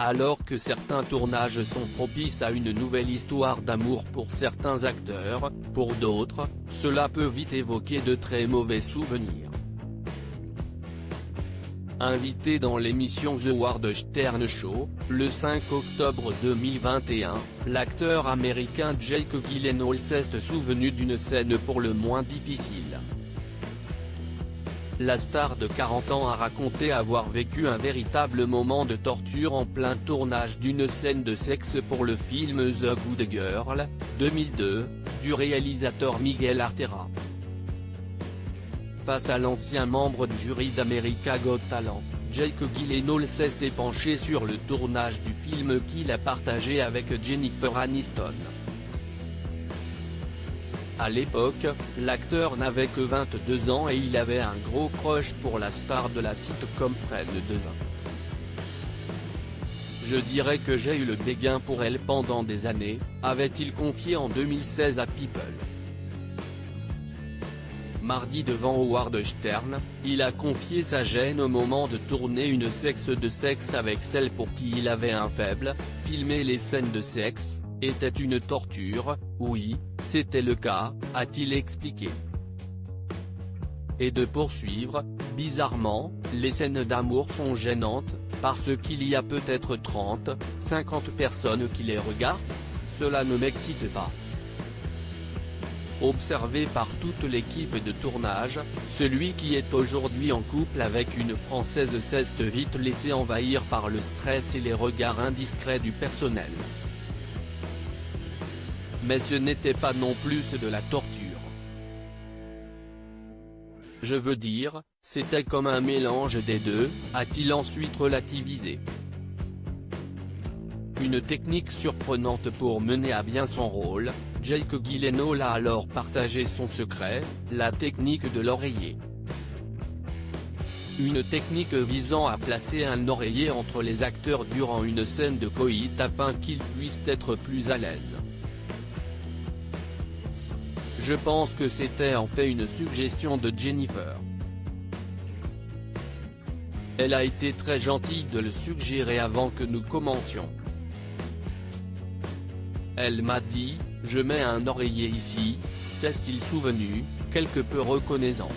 Alors que certains tournages sont propices à une nouvelle histoire d'amour pour certains acteurs, pour d'autres, cela peut vite évoquer de très mauvais souvenirs. Invité dans l'émission The Howard Stern Show, le 5 octobre 2021, l'acteur américain Jake Gyllenhaal s'est souvenu d'une scène pour le moins difficile. La star de 40 ans a raconté avoir vécu un véritable moment de torture en plein tournage d'une scène de sexe pour le film The Good Girl, 2002, du réalisateur Miguel Artera. Face à l'ancien membre du jury d'America's Got Talent, Jake Gyllenhaal s'est épanché sur le tournage du film qu'il a partagé avec Jennifer Aniston. À l'époque, l'acteur n'avait que 22 ans et il avait un gros crush pour la star de la sitcom Fred Dezin. Je dirais que j'ai eu le béguin pour elle pendant des années, avait-il confié en 2016 à People. Mardi devant Howard Stern, il a confié sa gêne au moment de tourner une scène de sexe avec celle pour qui il avait un faible. Filmer les scènes de sexe était une torture, oui, c'était le cas, a-t-il expliqué. Et de poursuivre, bizarrement, les scènes d'amour sont gênantes, parce qu'il y a peut-être 30, 50 personnes qui les regardent, cela ne m'excite pas. Observé par toute l'équipe de tournage, celui qui est aujourd'hui en couple avec une Française s'est vite laissé envahir par le stress et les regards indiscrets du personnel. Mais ce n'était pas non plus de la torture. Je veux dire, c'était comme un mélange des deux, a-t-il ensuite relativisé. Une technique surprenante pour mener à bien son rôle, Jake Gyllenhaal a alors partagé son secret, la technique de l'oreiller. Une technique visant à placer un oreiller entre les acteurs durant une scène de coït afin qu'ils puissent être plus à l'aise. Je pense que c'était en fait une suggestion de Jennifer. Elle a été très gentille de le suggérer avant que nous commencions. Elle m'a dit, je mets un oreiller ici, s'est-il souvenu, quelque peu reconnaissant.